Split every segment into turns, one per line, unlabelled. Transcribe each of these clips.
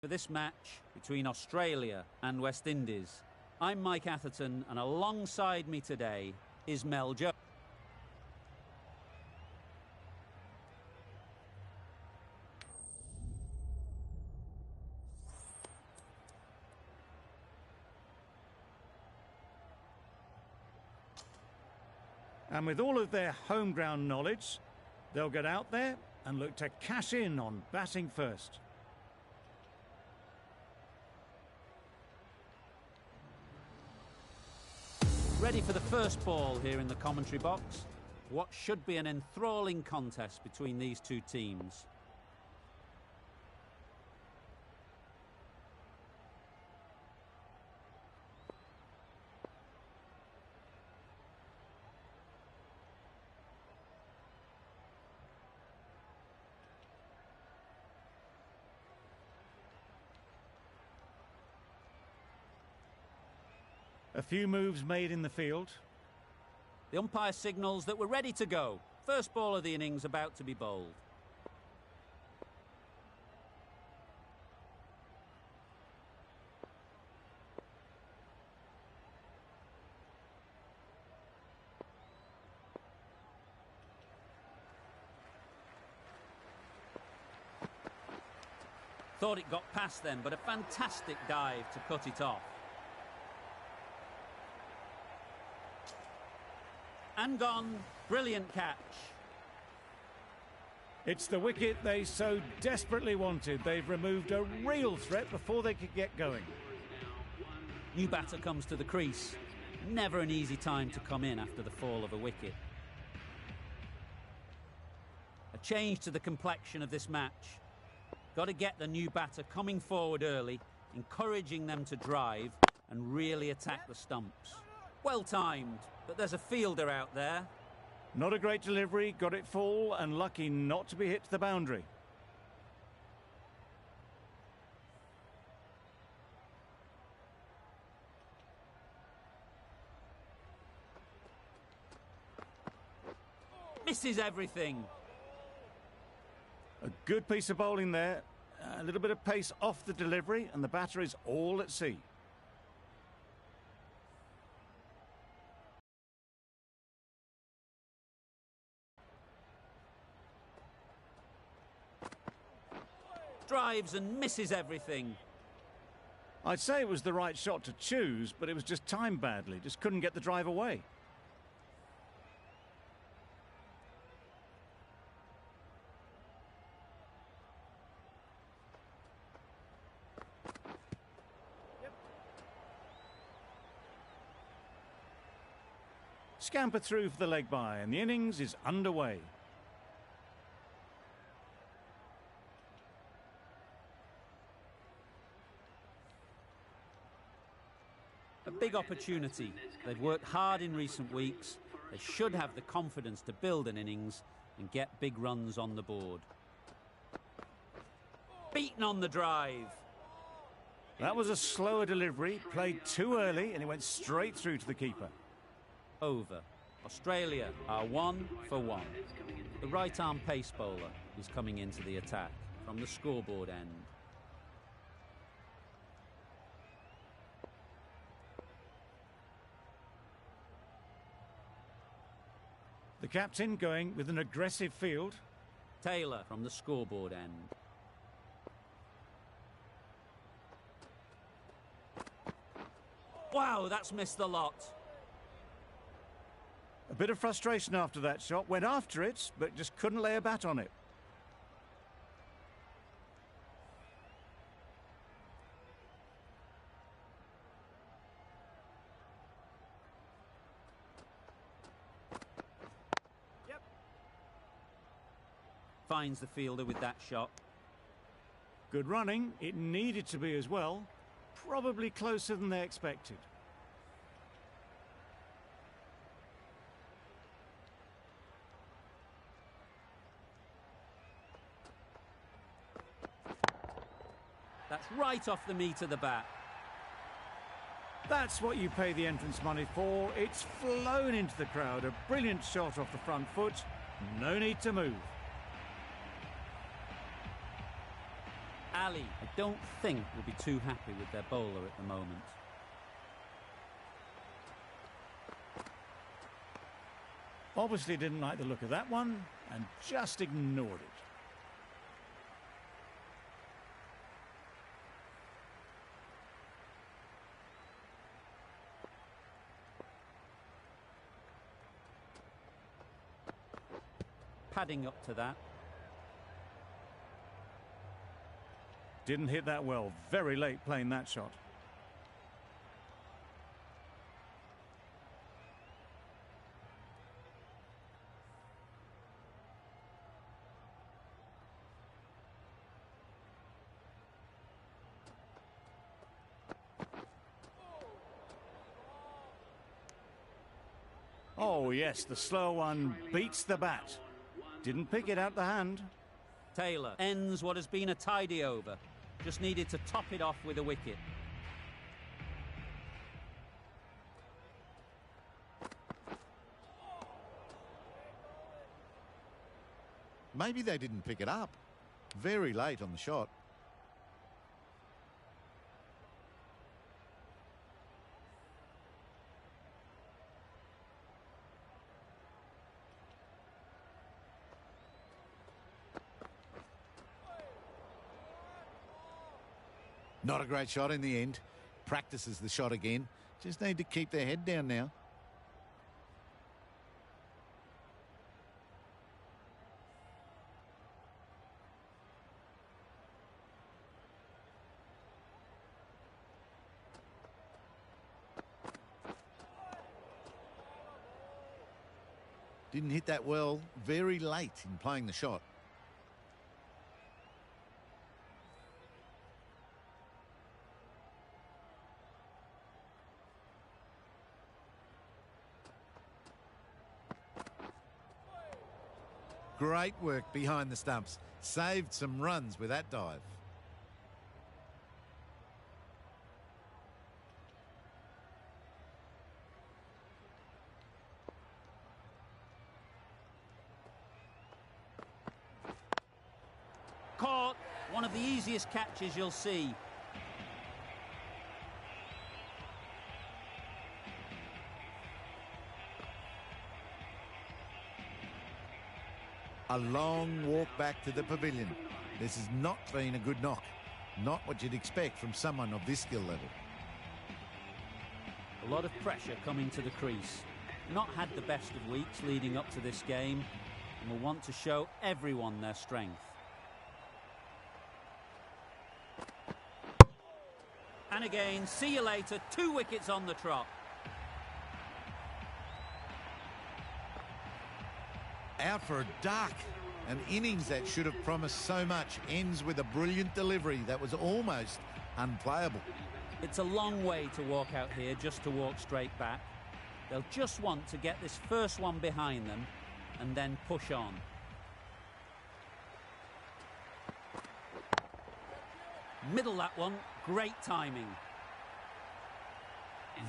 For this match between Australia and West Indies. I'm Mike Atherton, and alongside me today is Mel Jones.
And with all of their home ground knowledge, they'll get out there and look to cash in on batting first.
Ready for the first ball here in the commentary box. What should be an enthralling contest between these two teams.
A few moves made in the field.
The umpire signals that we're ready to go. First ball of the innings about to be bowled. Thought it got past them, but a fantastic dive to cut it off. And gone. Brilliant catch.
It's the wicket they so desperately wanted. They've removed a real threat before they could get going.
New batter comes to the crease. Never an easy time to come in after the fall of a wicket. A change to the complexion of this match. Got to get the new batter coming forward early, encouraging them to drive and really attack the stumps. Well timed, but there's a fielder out there.
Not a great delivery, got it full and lucky not to be hit to the boundary.
Misses everything.
A good piece of bowling there. A little bit of pace off the delivery and the batter is all at sea.
Drives and misses everything.
I'd say it was the right shot to choose, but it was just timed badly. Just couldn't get the drive away. Scamper through for the leg by, and the innings is underway.
A big opportunity. They've worked hard in recent weeks. They should have the confidence to build an innings and get big runs on the board. Beaten on the drive.
That was a slower delivery, played too early, and it went straight through to the keeper.
Over. Australia are 1 for 1. The right-arm pace bowler is coming into the attack from the scoreboard end.
The captain going with an aggressive field.
Taylor from the scoreboard end. Wow, that's missed the lot.
A bit of frustration after that shot. Went after it, but just couldn't lay a bat on it.
Finds the fielder with that shot.
Good running. It needed to be as well. Probably closer than they expected.
That's right off the meat of the bat.
That's what you pay the entrance money for. It's flown into the crowd. A brilliant shot off the front foot. No need to move.
Ali, I don't think, will be too happy with their bowler at the moment.
Obviously didn't like the look of that one and just ignored it.
Padding up to that.
Didn't hit that well. Very late playing that shot. Oh yes, the slow one beats the bat. Didn't pick it out the hand.
Taylor ends what has been a tidy over. Just needed to top it off with a wicket.
Maybe they didn't pick it up. Very late on the shot. Not a great shot in the end. Practices the shot again. Just need to keep their head down now. Didn't hit that well. Very late in playing the shot. Great work behind the stumps. Saved some runs with that dive.
Caught. One of the easiest catches you'll see.
A long walk back to the pavilion. This has not been a good knock. Not what you'd expect from someone of this skill level.
A lot of pressure coming to the crease. Not had the best of weeks leading up to this game and will want to show everyone their strength. And again, see you later. 2 wickets on the trot.
Out for a duck. An innings that should have promised so much ends with a brilliant delivery that was almost unplayable.
It's a long way to walk out here just to walk straight back. They'll just want to get this first one behind them and then push on. Middle that one. Great timing.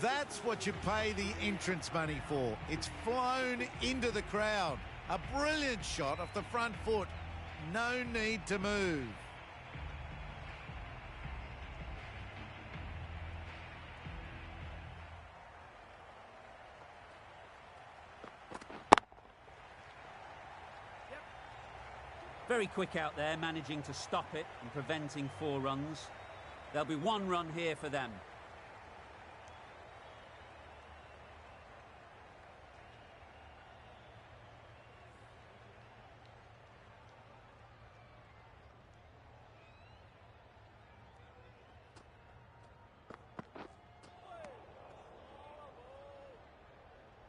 That's what you pay the entrance money for. It's flown into the crowd. A brilliant shot off the front foot. No need to move.
Very quick out there, managing to stop it and preventing 4 runs. There'll be 1 run here for them.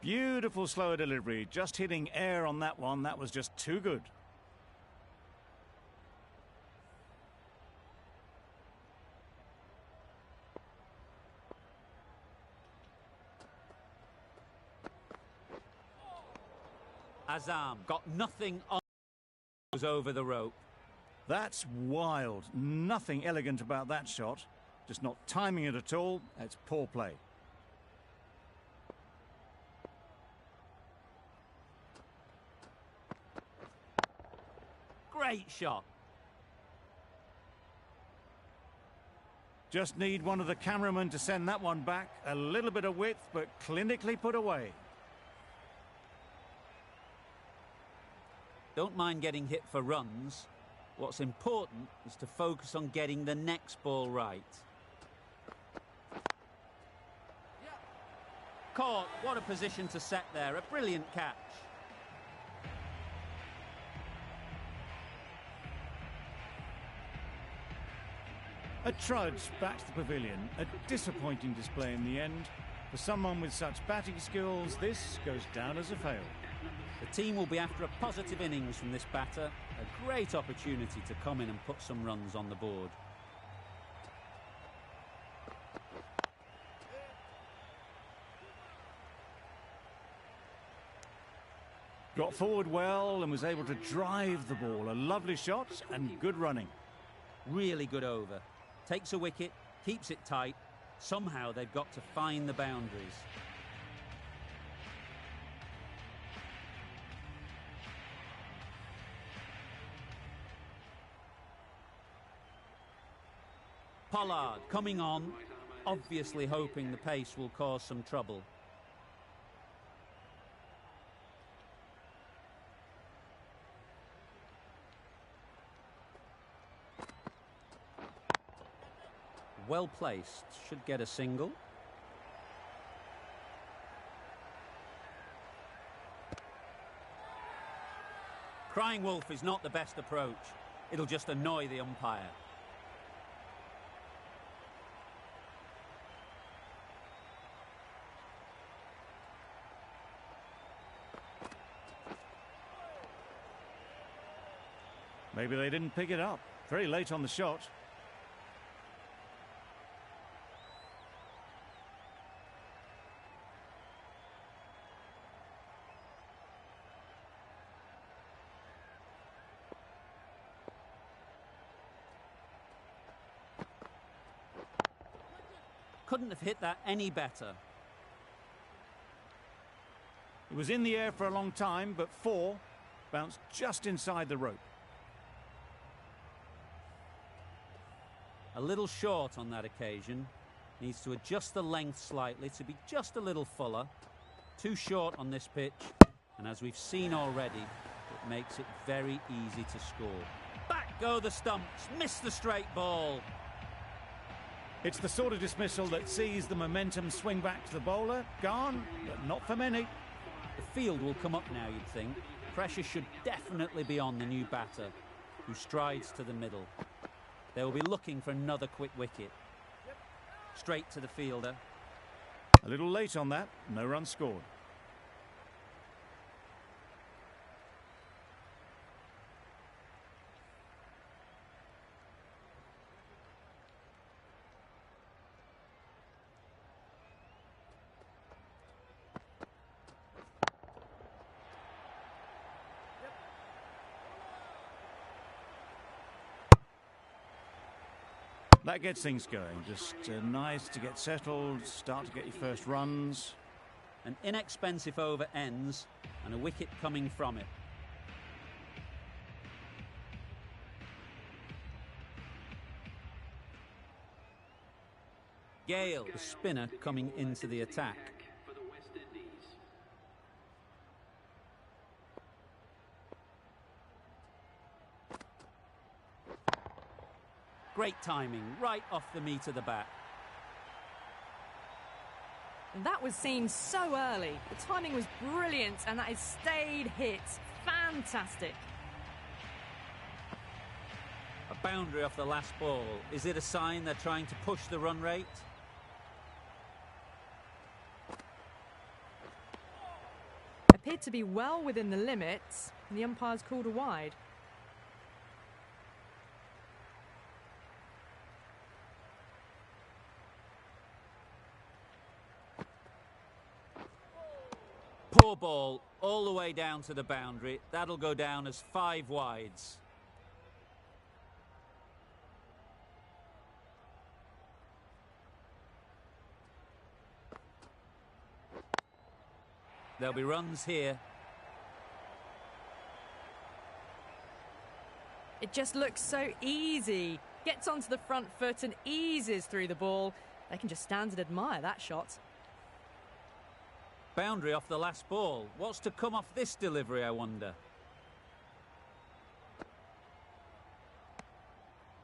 Beautiful slower delivery. Just hitting air on that one. That was just too good.
Azam got nothing on. Was over the rope.
That's wild. Nothing elegant about that shot. Just not timing it at all. It's poor play.
Great shot.
Just need one of the cameramen to send that one back. A little bit of width, but clinically put away.
Don't mind getting hit for runs. What's important is to focus on getting the next ball right. Caught. What a position to set there. A brilliant catch.
A trudge back to the pavilion. A disappointing display in the end. For someone with such batting skills, this goes down as a fail.
The team will be after a positive innings from this batter. A great opportunity to come in and put some runs on the board.
Got forward well and was able to drive the ball. A lovely shot and good running.
Really good over. Takes a wicket, keeps it tight. Somehow they've got to find the boundaries. Pollard coming on, obviously hoping the pace will cause some trouble. Well placed, should get a single. Crying wolf is not the best approach. It'll just annoy the umpire.
Maybe they didn't pick it up. Very late on the shot.
Couldn't have hit that any better.
It was in the air for a long time, but 4 bounced just inside the rope.
A little short on that occasion. Needs to adjust the length slightly to be just a little fuller. Too short on this pitch, and as we've seen already, it makes it very easy to score. Back go the stumps, miss the straight ball.
It's the sort of dismissal that sees the momentum swing back to the bowler. Gone, but not for many.
The field will come up now, you'd think. Pressure should definitely be on the new batter, who strides to the middle. They will be looking for another quick wicket. Straight to the fielder.
A little late on that, no run scored. That gets things going. Just nice to get settled, start to get your first runs.
An inexpensive over ends and a wicket coming from it. Gale, the spinner, coming into the attack. Great timing, right off the meat of the bat.
That was seen so early. The timing was brilliant, and that is stayed hit. Fantastic.
A boundary off the last ball. Is it a sign they're trying to push the run rate?
Appeared to be well within the limits, and the umpire's called a wide.
Poor ball, all the way down to the boundary. That'll go down as 5 wides. There'll be runs here.
It just looks so easy. Gets onto the front foot and eases through the ball. They can just stand and admire that shot.
Boundary off the last ball. What's to come off this delivery, I wonder?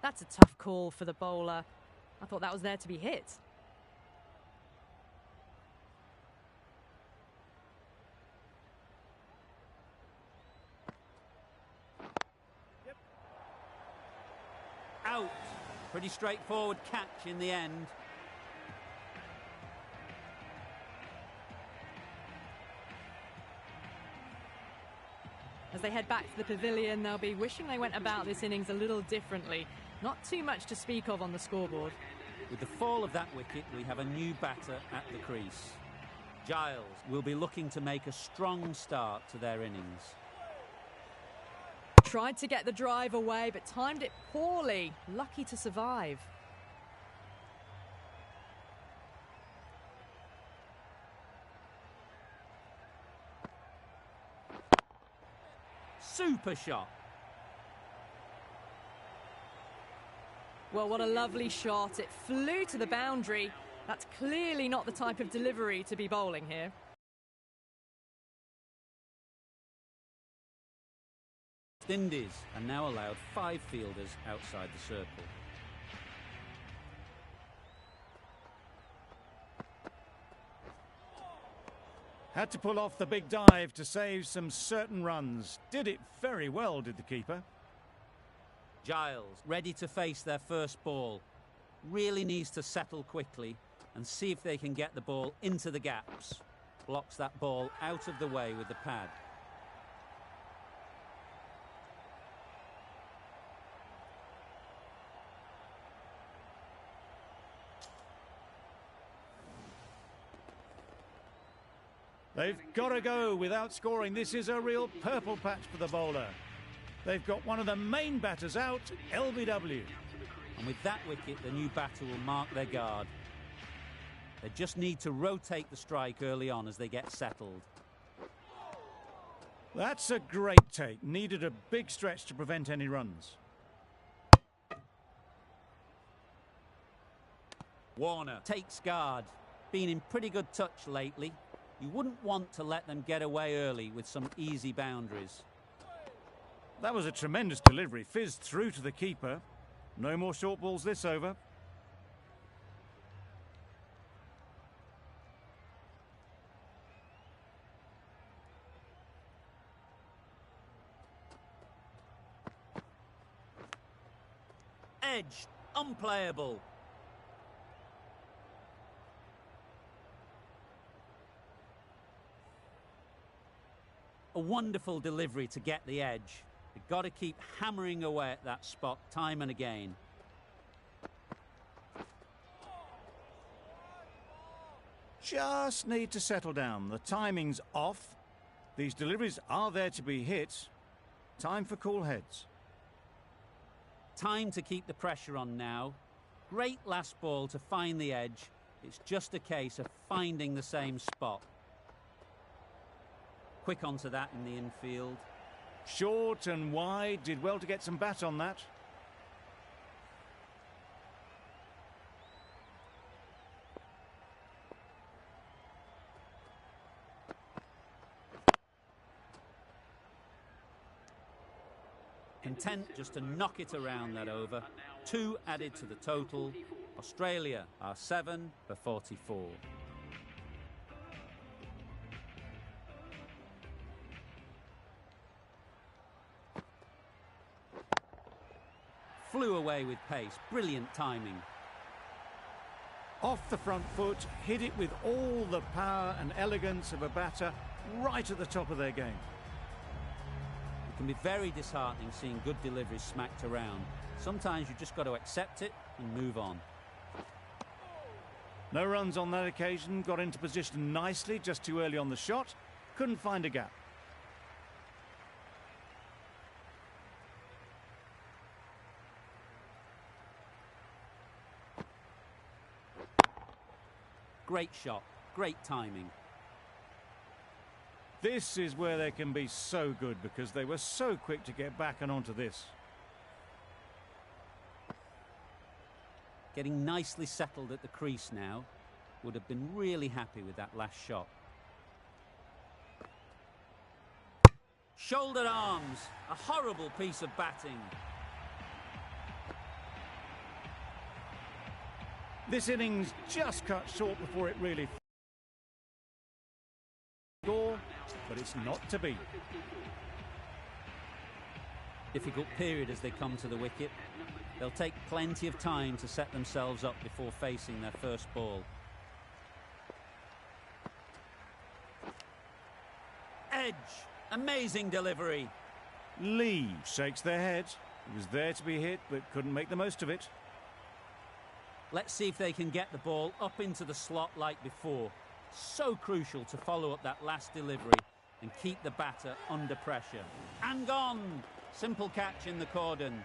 That's a tough call for the bowler. I thought that was there to be hit.
Out. Pretty straightforward catch in the end.
As they head back to the pavilion, they'll be wishing they went about this innings a little differently. Not too much to speak of on the scoreboard.
With the fall of that wicket, we have a new batter at the crease. Giles will be looking to make a strong start to their innings.
Tried to get the drive away, but timed it poorly. Lucky to survive.
Super shot.
Well, what a lovely shot. It flew to the boundary. That's clearly not the type of delivery to be bowling here.
Indies are now allowed 5 fielders outside the circle.
Had to pull off the big dive to save some certain runs. Did it very well, did the keeper.
Giles, ready to face their first ball. Really needs to settle quickly and see if they can get the ball into the gaps. Blocks that ball out of the way with the pad.
They've got to go without scoring. This is a real purple patch for the bowler. They've got one of the main batters out, LBW.
And with that wicket, the new batter will mark their guard. They just need to rotate the strike early on as they get settled.
That's a great take. Needed a big stretch to prevent any runs.
Warner takes guard. Been in pretty good touch lately. You wouldn't want to let them get away early with some easy boundaries.
That was a tremendous delivery. Fizzed through to the keeper. No more short balls this over.
Edge, unplayable. A wonderful delivery to get the edge. They've got to keep hammering away at that spot time and again.
Just need to settle down. The timing's off. These deliveries are there to be hit. Time for cool heads.
Time to keep the pressure on now. Great last ball to find the edge. It's just a case of finding the same spot. Quick onto that in the infield.
Short and wide. Did well to get some bat on that.
Content just to knock it around that over. 2 added to the total. Australia are 7 for 44. Flew away with pace. Brilliant timing.
Off the front foot, hit it with all the power and elegance of a batter right at the top of their game.
It can be very disheartening seeing good deliveries smacked around. Sometimes you just got to accept it and move on.
No runs on that occasion. Got into position nicely, just too early on the shot. Couldn't find a gap.
Great shot, great timing.
This is where they can be so good because they were so quick to get back and onto this.
Getting nicely settled at the crease now. Would have been really happy with that last shot. Shoulder arms. A horrible piece of batting.
This innings just cut short before it really score, but it's not to be.
Difficult period as they come to the wicket. They'll take plenty of time to set themselves up before facing their first ball. Edge. Amazing delivery.
Lee shakes their head. He was there to be hit, but couldn't make the most of it.
Let's see if they can get the ball up into the slot like before. So crucial to follow up that last delivery and keep the batter under pressure. And gone. Simple catch in the cordon.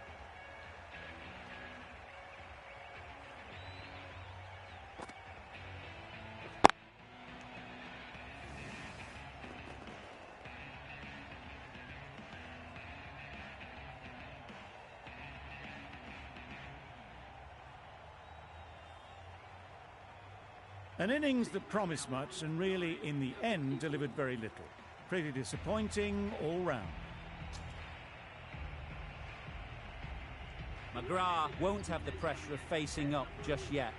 An innings that promised much and really, in the end, delivered very little. Pretty disappointing all round.
McGrath won't have the pressure of facing up just yet.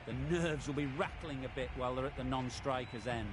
The nerves will be rattling a bit while they're at the non-striker's end.